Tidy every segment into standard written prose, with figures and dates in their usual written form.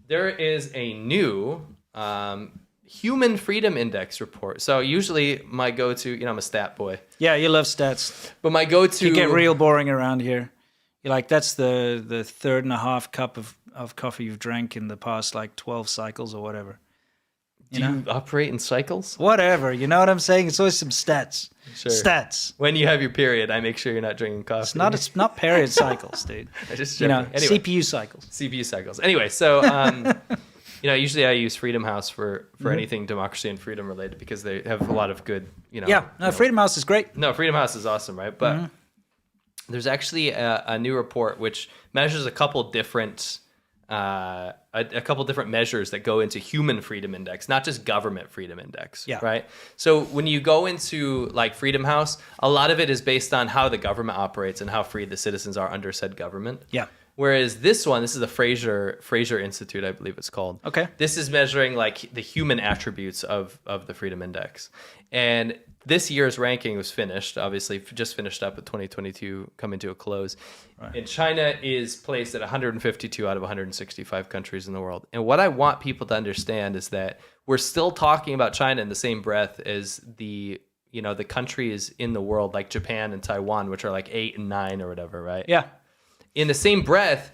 there is a new Human Freedom Index report. So usually my go-to, I'm a stat boy. Yeah, you love stats. But my go-to... You get real boring around here. You're like, that's the third and a half cup of coffee you've drank in the past, 12 cycles or whatever. Do you operate in cycles? Whatever, you know what I'm saying? It's always some stats. Sure. Stats. When you have your period, I make sure you're not drinking coffee. It's not period cycles, dude. I just anyway. CPU cycles. CPU cycles. Anyway, so usually I use Freedom House for anything democracy and freedom related because they have a lot of good, Freedom House is great. No, Freedom House is awesome, right? But there's actually a new report which measures a couple different measures that go into Human Freedom Index, not just Government Freedom Index, right? So when you go into Freedom House, a lot of it is based on how the government operates and how free the citizens are under said government. Yeah. Whereas this is the Fraser Institute, I believe it's called. Okay. This is measuring the human attributes of the Freedom Index. And this year's ranking was finished, obviously just finished up with 2022 coming to a close. Right. And China is placed at 152 out of 165 countries in the world. And what I want people to understand is that we're still talking about China in the same breath as the countries in the world like Japan and Taiwan, which are 8 and 9 or whatever, right? Yeah. In the same breath,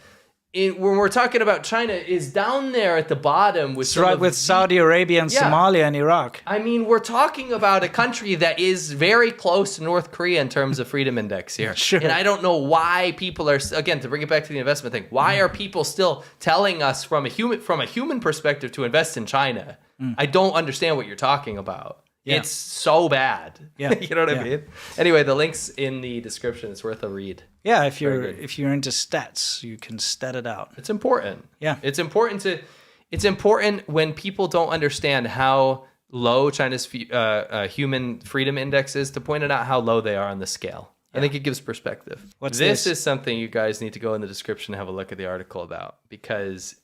when we're talking about China, is down there at the bottom with Saudi Arabia and Somalia and Iraq. I mean, we're talking about a country that is very close to North Korea in terms of freedom index here. Sure. And I don't know why people are, again, to bring it back to the investment thing, why are people still telling us from a human perspective to invest in China? I don't understand what you're talking about. Yeah. It's so bad. Yeah. You know what I mean? Anyway, the link's in the description. It's worth a read. Yeah, if you're into stats, you can stat it out. It's important. Yeah. It's important when people don't understand how low China's human freedom index is to point it out how low they are on the scale. Yeah. I think it gives perspective. This is something you guys need to go in the description and have a look at the article about because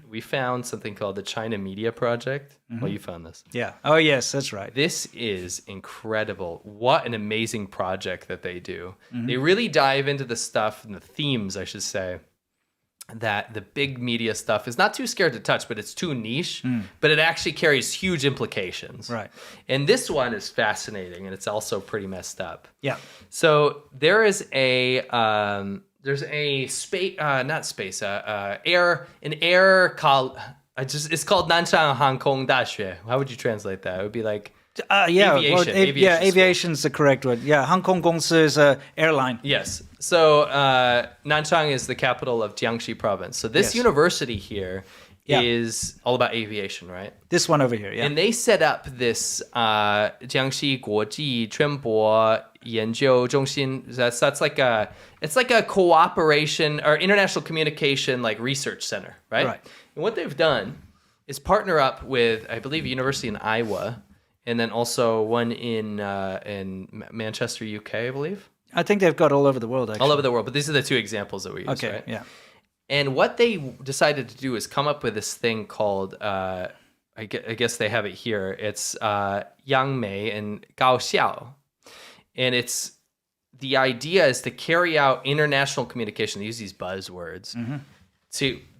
we found something called the China Media Project. Well, you found this. Yeah. Oh, yes, that's right. This is incredible. What an amazing project that they do. They really dive into the stuff and the themes, I should say, that the big media stuff is not too scared to touch, but it's too niche, but it actually carries huge implications. Right. And this one is fascinating, and it's also pretty messed up. Yeah. So there is an air college. It's called Nanchang Hong Kong Daxue. How would you translate that? It would be like aviation. Aviation's the correct word. Yeah, Hong Kong 公司 is an airline. Yes. So Nanchang is the capital of Jiangxi province. So this university here is all about aviation, right? This one over here, yeah. And they set up this Jiangxi 国际船舶研究中心. That's like a cooperation or international communication research center, right? Right. And what they've done is partner up with, I believe, a university in Iowa, and then also one in Manchester, UK, I believe. I think they've got all over the world, actually. All over the world, but these are the two examples that we use, okay, right? Yeah. And what they decided to do is come up with this thing called, I guess they have it here. It's Yang Mei and Gao Xiao. And the idea is to carry out international communication. They use these buzzwords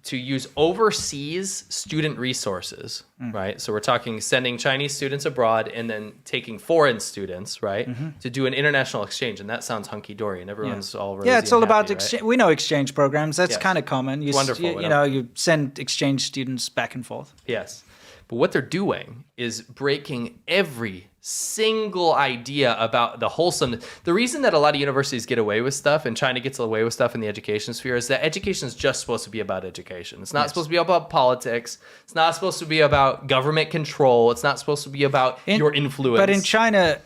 to use overseas student resources, right? So we're talking sending Chinese students abroad and then taking foreign students, right, to do an international exchange. And that sounds hunky-dory and everyone's all rosy. Yeah, it's all about exchange. We know exchange programs. That's kind of common. Wonderful. You send exchange students back and forth. Yes. But what they're doing is breaking every single idea about the wholesome. The reason that a lot of universities get away with stuff and China gets away with stuff in the education sphere is that education is just supposed to be about education. It's not supposed to be about politics. It's not supposed to be about government control. It's not supposed to be about your influence. But in China,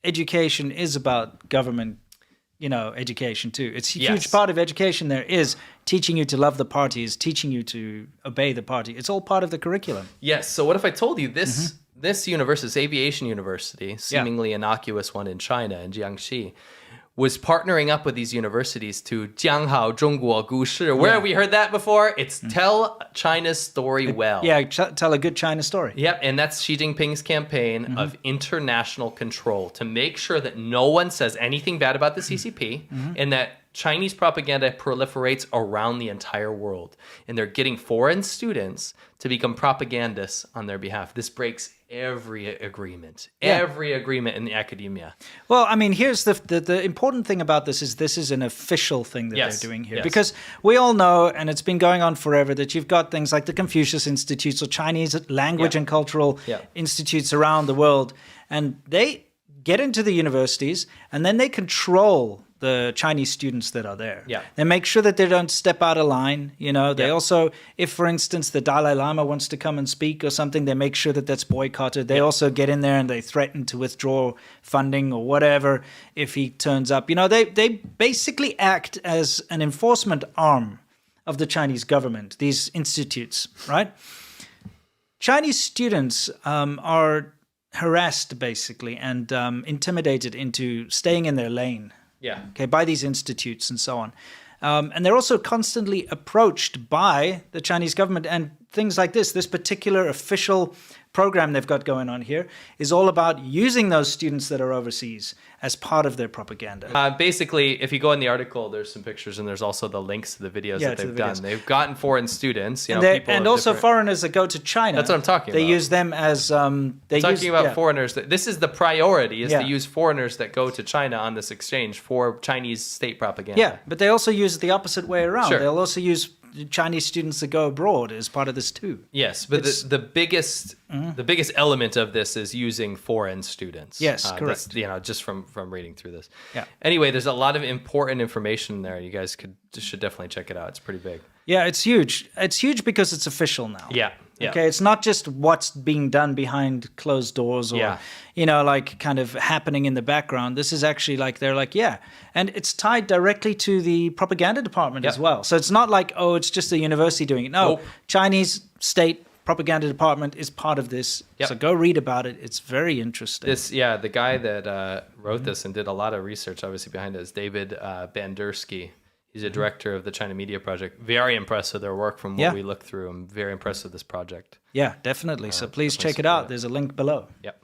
education is about government education too. It's a huge part of education there is teaching you to love the party, is teaching you to obey the party. It's all part of the curriculum. Yes. So what if I told you this university, this aviation university, seemingly innocuous one in China, in Jiangxi, was partnering up with these universities to 讲好中国故事. Where have we heard that before? It's tell China's story well. Yeah, tell a good China story. Yep, and that's Xi Jinping's campaign of international control to make sure that no one says anything bad about the CCP and that Chinese propaganda proliferates around the entire world, and they're getting foreign students to become propagandists on their behalf. This breaks every agreement in the academia. Well, I mean, here's the important thing about this is an official thing that they're doing here. Because we all know, and it's been going on forever, that you've got things like the Confucius Institutes or Chinese language and cultural institutes around the world, and they get into the universities and then they control the Chinese students that are there. Yeah. They make sure that they don't step out of line. You know, they also, if for instance the Dalai Lama wants to come and speak or something, they make sure that that's boycotted. They also get in there and they threaten to withdraw funding or whatever if he turns up. You know, they basically act as an enforcement arm of the Chinese government, these institutes, right? Chinese students are harassed basically and intimidated into staying in their lane. Yeah. Okay, by these institutes and so on. And they're also constantly approached by the Chinese government, and things like this particular official program they've got going on here is all about using those students that are overseas as part of their propaganda. Basically, if you go in the article, there's some pictures and there's also the links to the videos that they've done. They've gotten foreign students, you know, people and also foreigners that go to China. That's what I'm talking about. They use them as talking about foreigners. This is the priority: is to use foreigners that go to China on this exchange for Chinese state propaganda. Yeah, but they also use it the opposite way around. Sure. They'll also use Chinese students that go abroad as part of this too. Yes, but the biggest element of this is using foreign students. Yes, correct. That's, you know, just from reading through this. Yeah. Anyway, there's a lot of important information there. You guys should definitely check it out. It's pretty big. Yeah, it's huge. It's huge because it's official now. Yeah. Yeah. Okay, it's not just what's being done behind closed doors or, you know, like kind of happening in the background. This is actually like, they're like, and it's tied directly to the propaganda department as well. So it's not like, oh, it's just a university doing it. No, Chinese state propaganda department is part of this. So go read about it. It's very interesting. The guy that wrote this and did a lot of research, obviously, behind it is David Bandersky. He's a director of the China Media Project. Very impressed with their work from what we looked through. I'm very impressed with this project. Yeah, definitely. So please check it out. There's a link below. Yep.